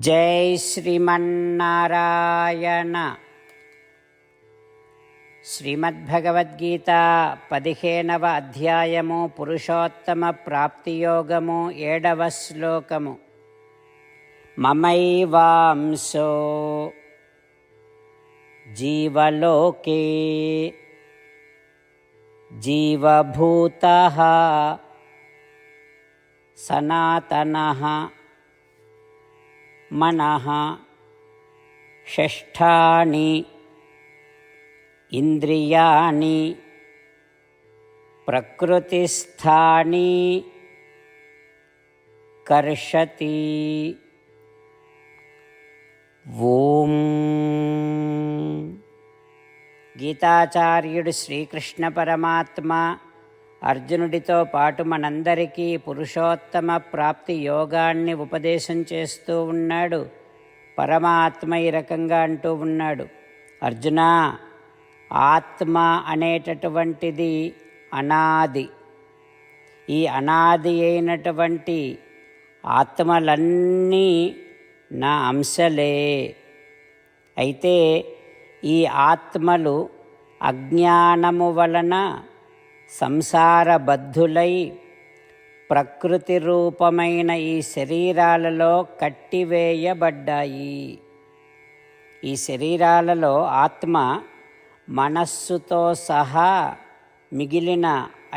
జై శ్రీమన్నారాయణ. శ్రీమద్భగవద్గీత 15వ అధ్యాయము పురుషోత్తమ ప్రాప్తియోగము 7వ శ్లోకము. మమైవాంశో జీవలోకే జీవభూతః సనాతనః మనః షష్ఠాని ఇంద్రియాణి ప్రకృతిస్థాని కర్షతి. ఓం. గీతాచార్యుడు శ్రీకృష్ణ పరమాత్మ అర్జునుడితో పాటు మనందరికీ పురుషోత్తమ ప్రాప్తి యోగాన్ని ఉపదేశం చేస్తూ ఉన్నాడు. పరమాత్మ ఈ రకంగా అంటూ ఉన్నాడు, అర్జున, ఆత్మ అనేటటువంటిది అనాది. ఈ అనాది అయినటువంటి ఆత్మలన్నీ నా అంశలే. అయితే ఈ ఆత్మలు అజ్ఞానము వలన సంసారబద్ధులై ప్రకృతి రూపమైన ఈ శరీరాలలో కట్టివేయబడ్డాయి. ఈ శరీరాలలో ఆత్మ మనస్సుతో సహా మిగిలిన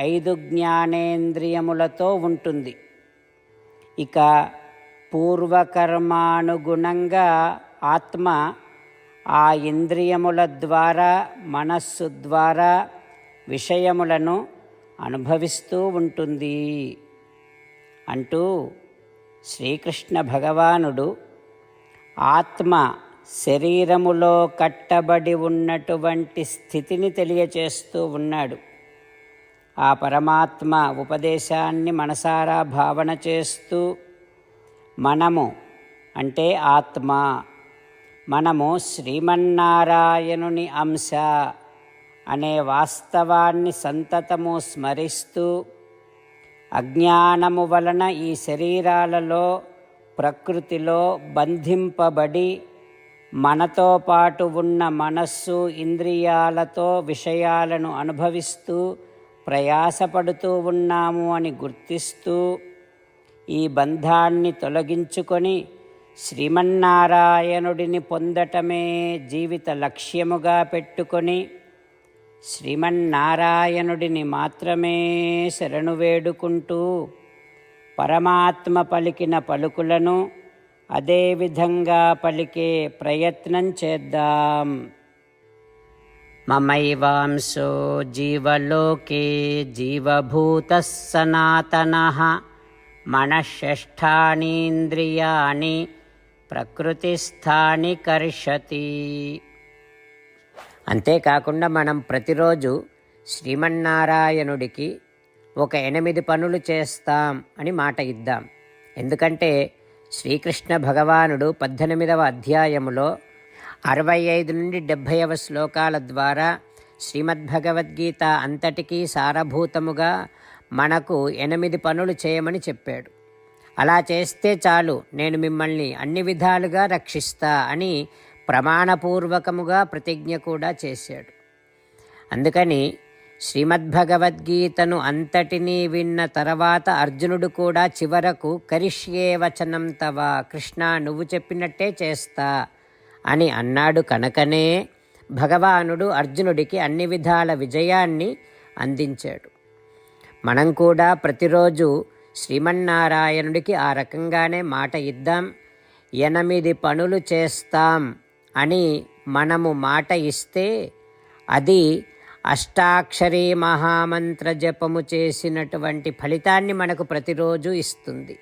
5 జ్ఞానేంద్రియములతో ఉంటుంది. ఇక పూర్వకర్మానుగుణంగా ఆత్మ ఆ ఇంద్రియముల ద్వారా, మనస్సు ద్వారా విషయములను అనుభవిస్తూ ఉంటుంది అంటూ శ్రీకృష్ణ భగవానుడు ఆత్మ శరీరములో కట్టబడి ఉన్నటువంటి స్థితిని తెలియచేస్తూ ఉన్నాడు. ఆ పరమాత్మ ఉపదేశాన్ని మనసారా భావన చేస్తూ మనము అంటే ఆత్మ, మనము శ్రీమన్నారాయణుని అంశ అనే వాస్తవాన్ని సంతతము స్మరిస్తూ అజ్ఞానము వలన ఈ శరీరాలలో ప్రకృతిలో బంధింపబడి మనతో పాటు ఉన్న మనస్సు ఇంద్రియాలతో విషయాలను అనుభవిస్తూ ప్రయాసపడుతూ ఉన్నాము అని గుర్తిస్తూ ఈ బంధాన్ని తొలగించుకొని శ్రీమన్నారాయణుడిని పొందటమే జీవిత లక్ష్యముగా పెట్టుకొని శ్రీమన్నారాయణుడిని మాత్రమే శరణు వేడుకుంటూ పరమాత్మ పలికిన పలుకులను అదేవిధంగా పలికే ప్రయత్నం చేద్దాం. మమైవాంశో జీవలోకే జీవభూతః సనాతనః మనఃషష్ఠానీంద్రియాణి ప్రకృతిస్థాని కర్షతి. అంతేకాకుండా మనం ప్రతిరోజు శ్రీమన్నారాయణుడికి ఒక 8 పనులు చేస్తాం అని మాట ఇద్దాం. ఎందుకంటే శ్రీకృష్ణ భగవానుడు 18వ అధ్యాయములో 65 నుండి 70వ శ్లోకాల ద్వారా శ్రీమద్భగవద్గీత అంతటికీ సారభూతముగా మనకు 8 పనులు చేయమని చెప్పాడు. అలా చేస్తే చాలు, నేను మిమ్మల్ని అన్ని విధాలుగా రక్షిస్తా అని ప్రమాణపూర్వకముగా ప్రతిజ్ఞ కూడా చేశాడు. అందుకని శ్రీమద్భగవద్గీతను అంతటినీ విన్న తర్వాత అర్జునుడు కూడా చివరకు కరిష్యే వచనం తవ, కృష్ణ నువ్వు చెప్పినట్టే చేస్తా అని అన్నాడు. కనుకనే భగవానుడు అర్జునుడికి అన్ని విధాల విజయాన్ని అందించాడు. మనం కూడా ప్రతిరోజు శ్రీమన్నారాయణుడికి ఆ రకంగానే మాట ఇద్దాం. 8 పనులు చేస్తాం అని మనము మాట ఇస్తే అది అష్టాక్షరీ మహామంత్ర జపము చేసినటువంటి ఫలితాన్ని మనకు ప్రతిరోజు ఇస్తుంది.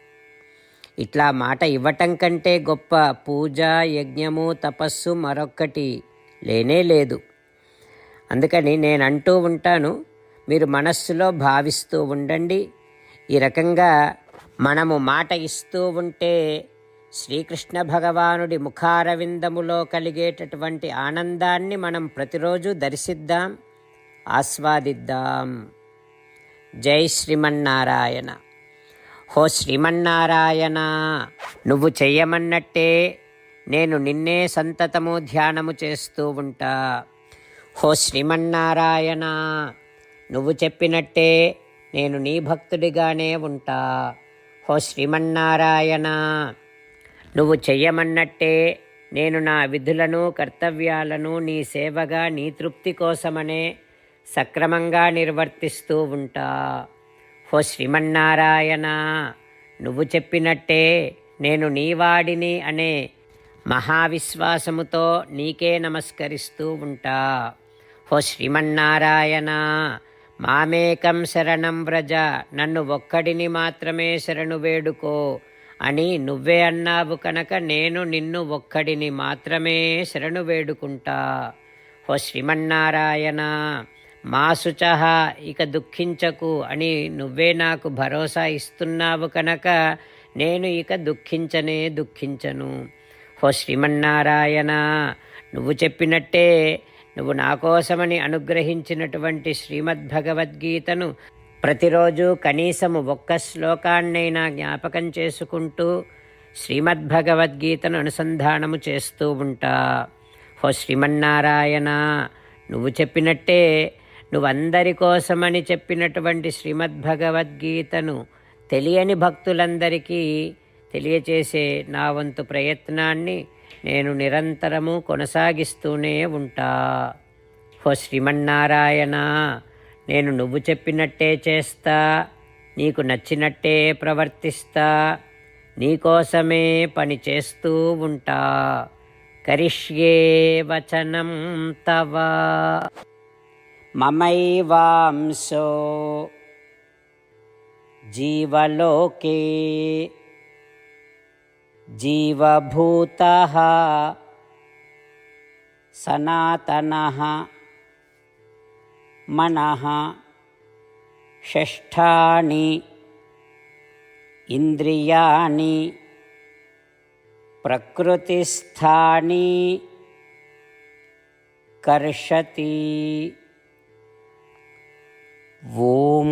ఇట్లా మాట ఇవ్వటం కంటే గొప్ప పూజ, యజ్ఞము, తపస్సు మరొక్కటి లేనే లేదు. అందుకని నేను అంటూ ఉంటాను, మీరు మనస్సులో భావిస్తూ ఉండండి. ఈ రకంగా మనము మాట ఇస్తూ ఉంటే శ్రీకృష్ణ భగవానుడి ముఖారవిందములో కలిగేటటువంటి ఆనందాన్ని మనం ప్రతిరోజు దర్శిద్దాం, ఆస్వాదిద్దాం. జై శ్రీమన్నారాయణ. హో శ్రీమన్నారాయణ, నువ్వు చెయ్యమన్నట్టే నేను నిన్నే సంతతము ధ్యానము చేస్తూ ఉంటా. హో శ్రీమన్నారాయణ, నువ్వు చెప్పినట్టే నేను నీ భక్తుడిగానే ఉంటా. హో శ్రీమన్నారాయణ, నువ్వు చెయ్యమన్నట్టే నేను నా విధులను కర్తవ్యాలను నీ సేవగా నీ తృప్తి కోసమనే సక్రమంగా నిర్వర్తిస్తూ ఉంటా. హో శ్రీమన్నారాయణ, నువ్వు చెప్పినట్టే నేను నీవాడిని అనే మహావిశ్వాసముతో నీకే నమస్కరిస్తూ ఉంటా. హో శ్రీమన్నారాయణ, మామేకం శరణం వ్రజ, నన్ను ఒక్కడిని మాత్రమే శరణు వేడుకో అని నువ్వే అన్నావు కనుక నేను నిన్ను ఒక్కడిని మాత్రమే శరణు వేడుకుంటా. హో శ్రీమన్నారాయణ, మా శుచః, ఇక దుఃఖించకు అని నువ్వే నాకు భరోసా ఇస్తున్నావు కనుక నేను ఇక దుఃఖించను. హో శ్రీమన్నారాయణ, నువ్వు చెప్పినట్టే నువ్వు నా కోసమని అనుగ్రహించినటువంటి శ్రీమద్భగవద్గీతను ప్రతిరోజు కనీసము ఒక్క శ్లోకాన్నైనా జ్ఞాపకం చేసుకుంటూ శ్రీమద్భగవద్గీతను అనుసంధానము చేస్తూ ఉంటా. హో శ్రీమన్నారాయణ, నువ్వు చెప్పినట్టే నువ్వందరి కోసమని చెప్పినటువంటి శ్రీమద్భగవద్గీతను తెలియని భక్తులందరికీ తెలియచేసే నా వంతు ప్రయత్నాన్ని నేను నిరంతరము కొనసాగిస్తూనే ఉంటా. హో శ్రీమన్నారాయణ, నేను నువ్వు చెప్పినట్టే చేస్తా, నీకు నచ్చినట్టే ప్రవర్తిస్తా, నీకోసమే పని చేస్తూ ఉంటా. కరిష్యే వచనం తవ. మమైవాంశో జీవలోకే జీవభూతః సనాతనః మనః షష్ఠాని ఇంద్రియాణి ప్రకృతిస్థాని కర్షతి. ఓం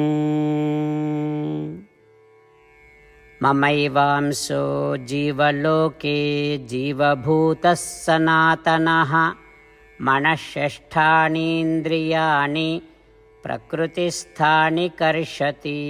మమైవాంశో జీవలోకే జీవభూతః సనాతనః మనఃషష్ఠానీంద్రియాణి ప్రకృతిస్థాని కర్షతి.